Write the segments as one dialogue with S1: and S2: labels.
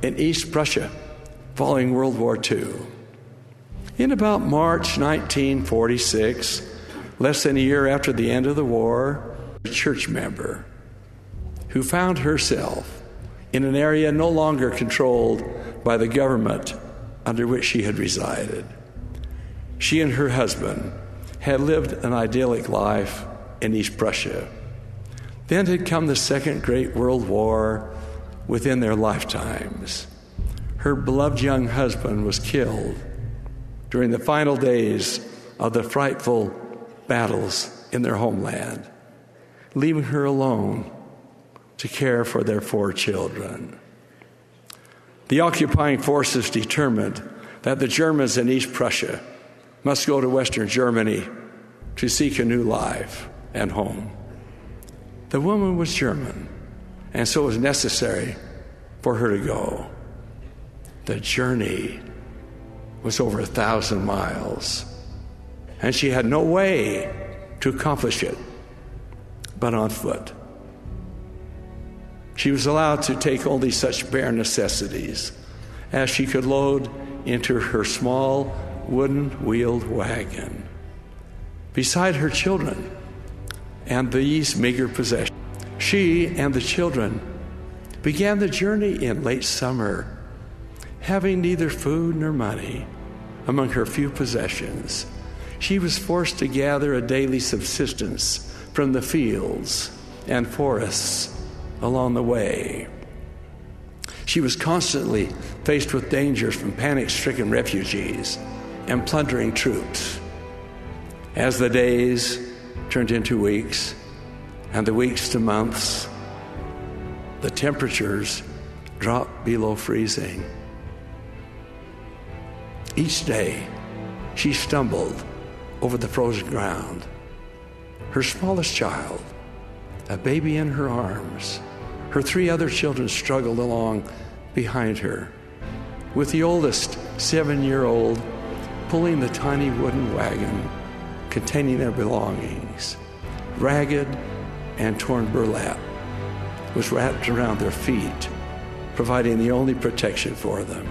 S1: in East Prussia following World War II. In about March 1946, less than a year after the end of the war, a church member who found herself in an area no longer controlled by the government under which she had resided. She and her husband had lived an idyllic life in East Prussia. Then had come the Second Great World War within their lifetimes. Her beloved young husband was killed during the final days of the frightful battles in their homeland, leaving her alone to care for their 4 children. The occupying forces determined that the Germans in East Prussia must go to Western Germany to seek a new life and home. The woman was German, and so it was necessary for her to go. The journey was over 1,000 miles, and she had no way to accomplish it but on foot. She was allowed to take only such bare necessities as she could load into her small wooden-wheeled wagon. Beside her children and these meager possessions, she and the children began the journey in late summer, having neither food nor money among her few possessions. She was forced to gather a daily subsistence from the fields and forests along the way. She was constantly faced with dangers from panic-stricken refugees and plundering troops. As the days turned into weeks and the weeks to months, the temperatures dropped below freezing. Each day, she stumbled over the frozen ground. Her smallest child, a baby in her arms, her 3 other children struggled along behind her, with the oldest 7-year-old pulling the tiny wooden wagon containing their belongings. Ragged and torn burlap was wrapped around their feet, providing the only protection for them,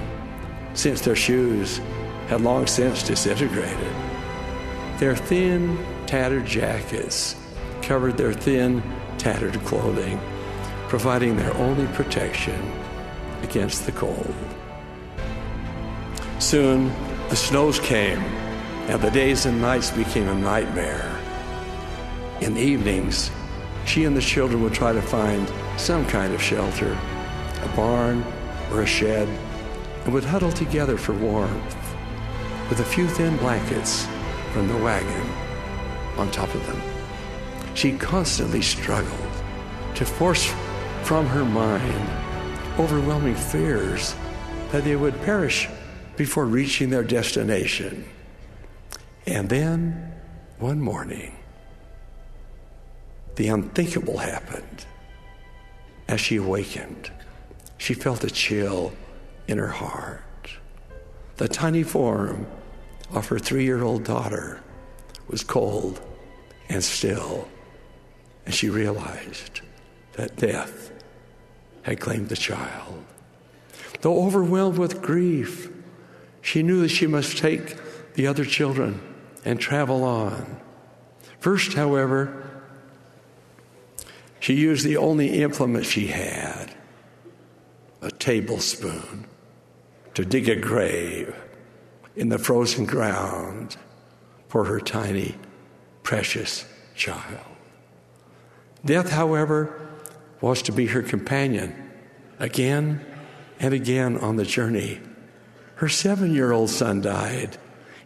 S1: since their shoes had long since disintegrated. Their thin, tattered jackets covered their thin, tattered clothing, providing their only protection against the cold. Soon, the snows came, and the days and nights became a nightmare. In the evenings, she and the children would try to find some kind of shelter, a barn or a shed, and would huddle together for warmth, with a few thin blankets from the wagon on top of them. She constantly struggled to force from her mind overwhelming fears that they would perish before reaching their destination. And then, one morning, the unthinkable happened. As she awakened, she felt a chill in her heart. The tiny form of her 3-year-old daughter was cold and still, and she realized that death had claimed the child. Though overwhelmed with grief, she knew that she must take the other children and travel on. First, however, she used the only implement she had, a tablespoon, to dig a grave in the frozen ground for her tiny, precious child. Death, however, was to be her companion again and again on the journey. Her 7-year-old son died,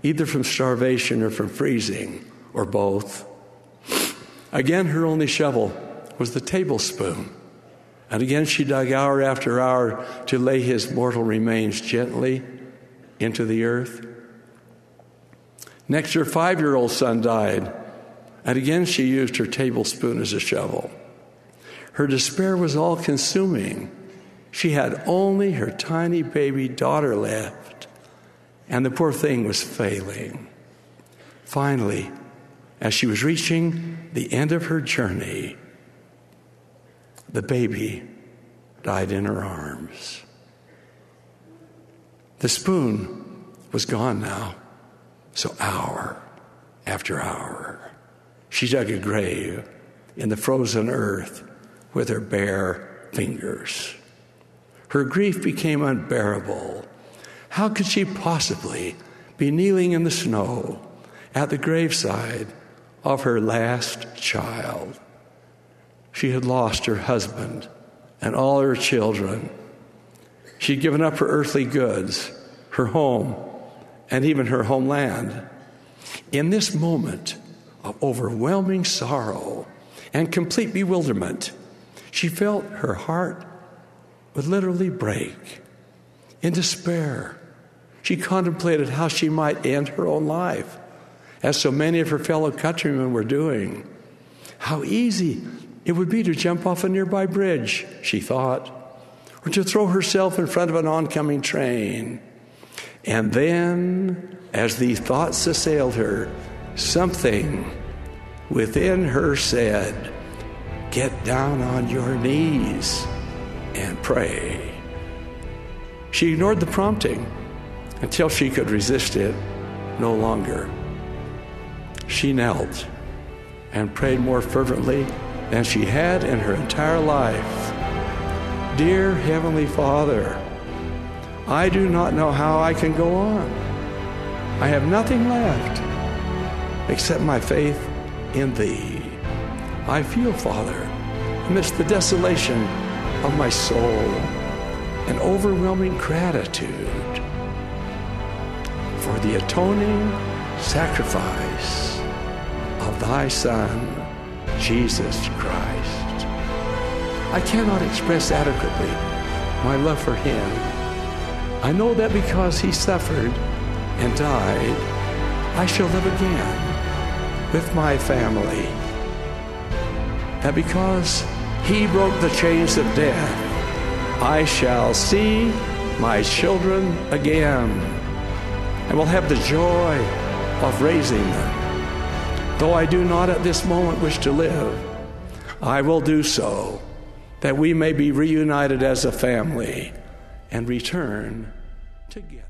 S1: either from starvation or from freezing, or both. Again, her only shovel was the tablespoon, and again she dug hour after hour to lay his mortal remains gently into the earth. Next, her 5-year-old son died, and again she used her tablespoon as a shovel. Her despair was all-consuming. She had only her tiny baby daughter left, and the poor thing was failing. Finally, as she was reaching the end of her journey, the baby died in her arms. The spoon was gone now. So hour after hour, she dug a grave in the frozen earth with her bare fingers. Her grief became unbearable. How could she possibly be kneeling in the snow at the graveside of her last child? She had lost her husband and all her children. She'd given up her earthly goods, her home, and even her homeland. In this moment of overwhelming sorrow and complete bewilderment, she felt her heart would literally break. In despair, she contemplated how she might end her own life, as so many of her fellow countrymen were doing. How easy it would be to jump off a nearby bridge, she thought, or to throw herself in front of an oncoming train. And then, as these thoughts assailed her, something within her said, "Get down on your knees and pray." She ignored the prompting until she could resist it no longer. She knelt and prayed more fervently than she had in her entire life. "Dear Heavenly Father, I do not know how I can go on. I have nothing left except my faith in Thee. I feel, Father, amidst the desolation of my soul, an overwhelming gratitude for the atoning sacrifice of Thy Son, Jesus Christ. I cannot express adequately my love for Him. I know that because He suffered and died, I shall live again with my family. That because He broke the chains of death, I shall see my children again and will have the joy of raising them. Though I do not at this moment wish to live, I will do so, that we may be reunited as a family and return together.